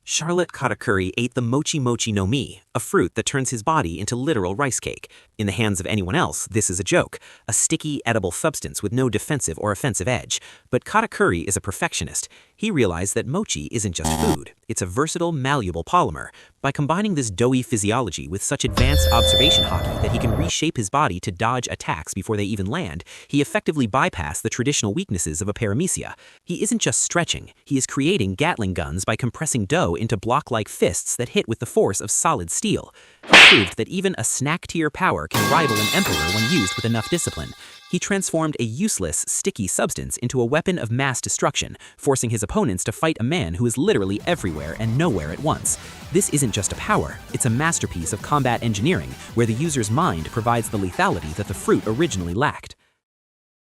Charlotte Katakuri ate the Mochi Mochi no Mi, a fruit that turns his body into literal rice cake. In the hands of anyone else, this is a joke, a sticky, edible substance with no defensive or offensive edge. But Katakuri is a perfectionist. He realized that mochi isn't just food, it's a versatile, malleable polymer. By combining this doughy physiology with such advanced observation hockey that he can reshape his body to dodge attacks before they even land, he effectively bypassed the traditional weaknesses of a paramecia. He isn't just stretching, he is creating Gatling guns by compressing dough into block-like fists that hit with the force of solid steel. He proved that even a snack-tier power can rival an emperor when used with enough discipline. He transformed a useless, sticky substance into a weapon of mass destruction, forcing his opponents to fight a man who is literally everywhere and nowhere at once. This isn't just a power, it's a masterpiece of combat engineering, where the user's mind provides the lethality that the fruit originally lacked.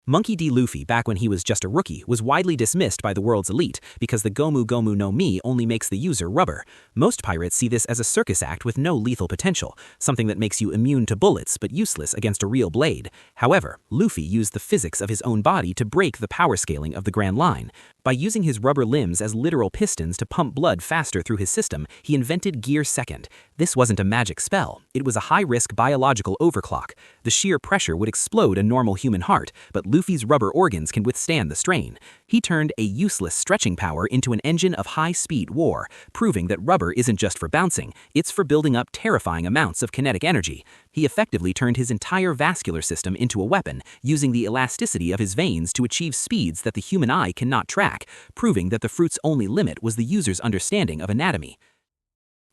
Monkey D. Luffy, back when he was just a rookie, was widely dismissed by the world's elite because the Gomu no Mi only makes the user rubber. Most pirates see this as a circus act with no lethal potential, something that makes you immune to bullets but useless against a real blade. However, Luffy used the physics of his own body to break the power scaling of the Grand Line. By using his rubber limbs as literal pistons to pump blood faster through his system, he invented Gear Second. This wasn't a magic spell, it was a high-risk biological overclock. The sheer pressure would explode a normal human heart, but Luffy's rubber organs can withstand the strain. He turned a useless stretching power into an engine of high-speed war, proving that rubber isn't just for bouncing, it's for building up terrifying amounts of kinetic energy. He effectively turned his entire vascular system into a weapon, using the elasticity of his veins to achieve speeds that the human eye cannot track, proving that the fruit's only limit was the user's understanding of anatomy.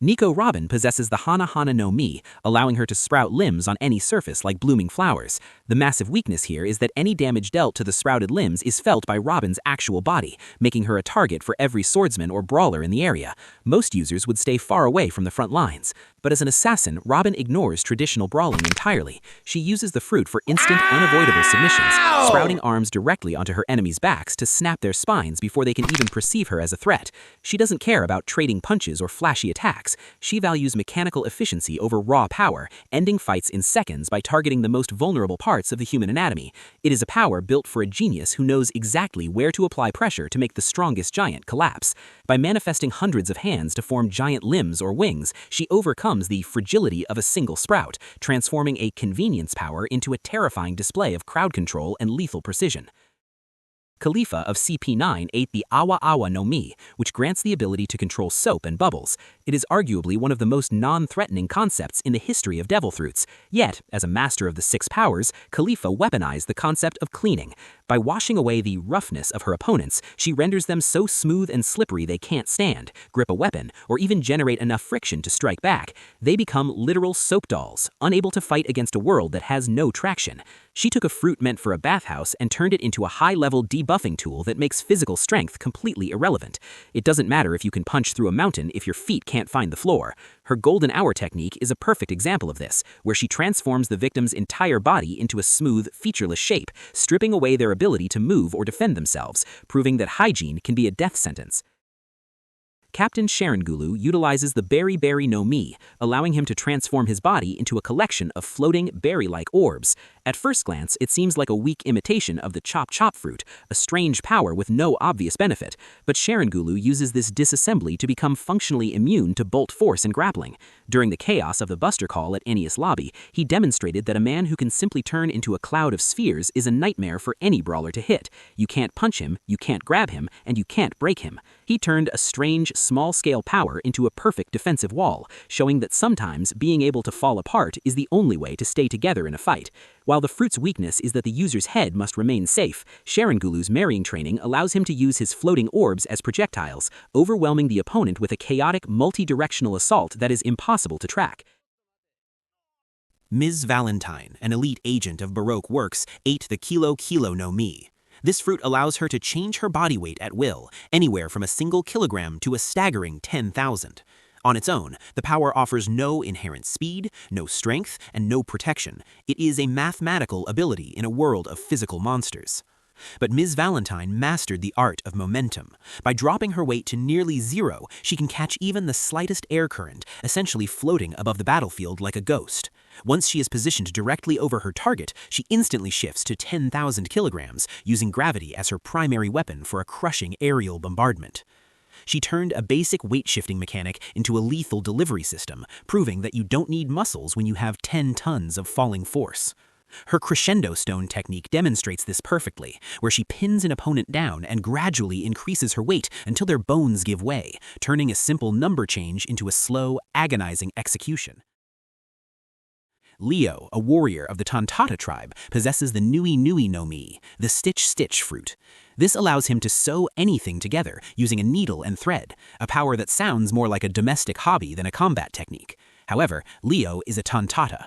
Nico Robin possesses the Hana no Mi, allowing her to sprout limbs on any surface like blooming flowers. The massive weakness here is that any damage dealt to the sprouted limbs is felt by Robin's actual body, making her a target for every swordsman or brawler in the area. Most users would stay far away from the front lines. But as an assassin, Robin ignores traditional brawling entirely. She uses the fruit for instant, unavoidable submissions, sprouting arms directly onto her enemies' backs to snap their spines before they can even perceive her as a threat. She doesn't care about trading punches or flashy attacks. She values mechanical efficiency over raw power, ending fights in seconds by targeting the most vulnerable parts of the human anatomy. It is a power built for a genius who knows exactly where to apply pressure to make the strongest giant collapse. By manifesting hundreds of hands to form giant limbs or wings, she overcomes the fragility of a single sprout, transforming a convenience power into a terrifying display of crowd control and lethal precision. Kalifa of CP9 ate the AWA AWA no Mi, which grants the ability to control soap and bubbles. It is arguably one of the most non-threatening concepts in the history of devil fruits. Yet, as a master of the six powers, Kalifa weaponized the concept of cleaning. By washing away the roughness of her opponents, she renders them so smooth and slippery they can't stand, grip a weapon, or even generate enough friction to strike back. They become literal soap dolls, unable to fight against a world that has no traction. She took a fruit meant for a bathhouse and turned it into a high-level debuffing tool that makes physical strength completely irrelevant. It doesn't matter if you can punch through a mountain if your feet can't find the floor. Her golden hour technique is a perfect example of this, where she transforms the victim's entire body into a smooth, featureless shape, stripping away their ability to move or defend themselves, proving that hygiene can be a death sentence. Captain Sharangulu utilizes the BERI no Mi, allowing him to transform his body into a collection of floating berry-like orbs. At first glance, it seems like a weak imitation of the chop-chop fruit, a strange power with no obvious benefit, but Sharangulu uses this disassembly to become functionally immune to bolt force and grappling. During the chaos of the Buster Call at Enies Lobby, he demonstrated that a man who can simply turn into a cloud of spheres is a nightmare for any brawler to hit. You can't punch him, you can't grab him, and you can't break him. He turned a strange, small-scale power into a perfect defensive wall, showing that sometimes being able to fall apart is the only way to stay together in a fight. While the fruit's weakness is that the user's head must remain safe, Sharangulu's marrying training allows him to use his floating orbs as projectiles, overwhelming the opponent with a chaotic, multi-directional assault that is impossible to track. Ms. Valentine, an elite agent of Baroque works, ate the Kilo no Mi. This fruit allows her to change her body weight at will, anywhere from a single kilogram to a staggering 10,000. On its own, the power offers no inherent speed, no strength, and no protection. It is a mathematical ability in a world of physical monsters. But Ms. Valentine mastered the art of momentum. By dropping her weight to nearly zero, she can catch even the slightest air current, essentially floating above the battlefield like a ghost. Once she is positioned directly over her target, she instantly shifts to 10,000 kilograms, using gravity as her primary weapon for a crushing aerial bombardment. She turned a basic weight-shifting mechanic into a lethal delivery system, proving that you don't need muscles when you have 10 tons of falling force. Her crescendo stone technique demonstrates this perfectly, where she pins an opponent down and gradually increases her weight until their bones give way, turning a simple number change into a slow, agonizing execution. Leo, a warrior of the Tontatta tribe, possesses the NUI NUI no Mi, the stitch fruit. This allows him to sew anything together using a needle and thread, a power that sounds more like a domestic hobby than a combat technique. However, Leo is a Tontatta.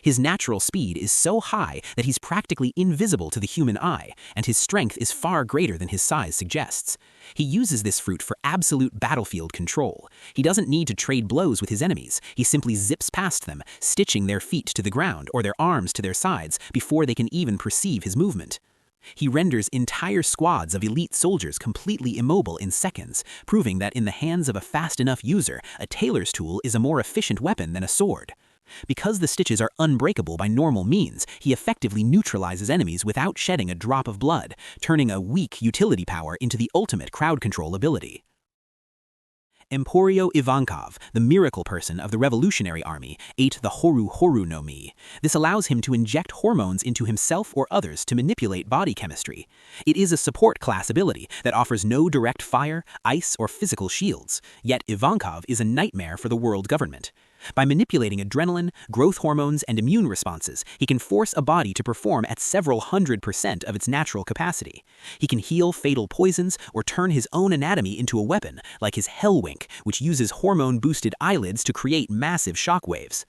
His natural speed is so high that he's practically invisible to the human eye, and his strength is far greater than his size suggests. He uses this fruit for absolute battlefield control. He doesn't need to trade blows with his enemies. He simply zips past them, stitching their feet to the ground or their arms to their sides before they can even perceive his movement. He renders entire squads of elite soldiers completely immobile in seconds, proving that in the hands of a fast enough user, a tailor's tool is a more efficient weapon than a sword. Because the stitches are unbreakable by normal means, he effectively neutralizes enemies without shedding a drop of blood, turning a weak utility power into the ultimate crowd control ability. Emporio Ivankov, the miracle person of the Revolutionary Army, ate the HORU no Mi. This allows him to inject hormones into himself or others to manipulate body chemistry. It is a support class ability that offers no direct fire, ice, or physical shields, yet Ivankov is a nightmare for the world government. By manipulating adrenaline, growth hormones, and immune responses, he can force a body to perform at several 100% of its natural capacity. He can heal fatal poisons or turn his own anatomy into a weapon, like his Hell Wink, which uses hormone-boosted eyelids to create massive shockwaves.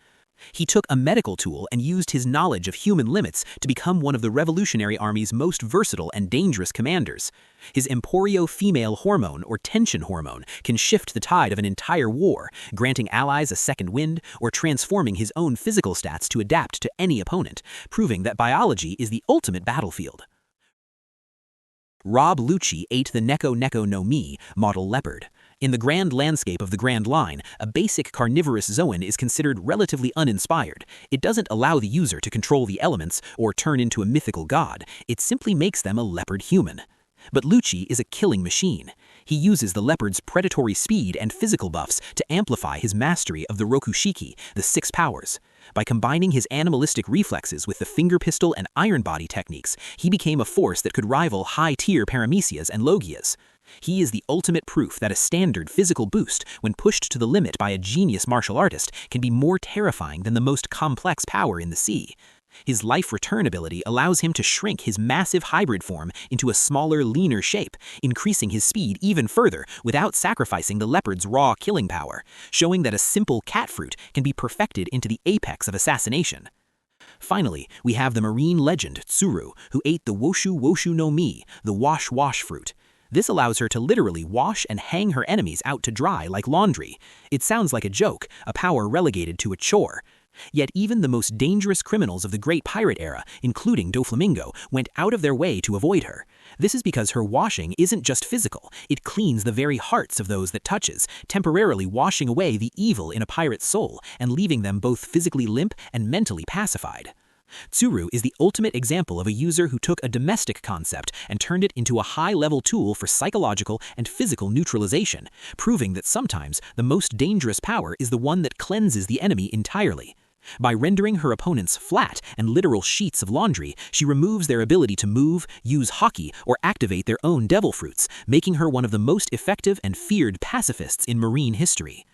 He took a medical tool and used his knowledge of human limits to become one of the Revolutionary Army's most versatile and dangerous commanders. His Emporio female hormone or tension hormone can shift the tide of an entire war, granting allies a second wind or transforming his own physical stats to adapt to any opponent, proving that biology is the ultimate battlefield. Lucci ate the Neko no Mi model leopard. In the grand landscape of the Grand Line, a basic carnivorous zoan is considered relatively uninspired. It doesn't allow the user to control the elements or turn into a mythical god. It simply makes them a leopard human. But Lucci is a killing machine. He uses the leopard's predatory speed and physical buffs to amplify his mastery of the Rokushiki, the 6 powers. By combining his animalistic reflexes with the finger pistol and iron body techniques, he became a force that could rival high-tier paramecias and logias. He is the ultimate proof that a standard physical boost, when pushed to the limit by a genius martial artist, can be more terrifying than the most complex power in the sea. His life return ability allows him to shrink his massive hybrid form into a smaller, leaner shape, increasing his speed even further without sacrificing the leopard's raw killing power, showing that a simple cat fruit can be perfected into the apex of assassination. Finally, we have the marine legend Tsuru, who ate the WOSHU no Mi, the wash fruit. This allows her to literally wash and hang her enemies out to dry like laundry. It sounds like a joke, a power relegated to a chore. Yet even the most dangerous criminals of the Great Pirate era, including Doflamingo, went out of their way to avoid her. This is because her washing isn't just physical, it cleans the very hearts of those that touches, temporarily washing away the evil in a pirate's soul and leaving them both physically limp and mentally pacified. Tsuru is the ultimate example of a user who took a domestic concept and turned it into a high-level tool for psychological and physical neutralization, proving that sometimes the most dangerous power is the one that cleanses the enemy entirely. By rendering her opponents flat and literal sheets of laundry, she removes their ability to move, use hockey, or activate their own devil fruits, making her one of the most effective and feared pacifists in marine history.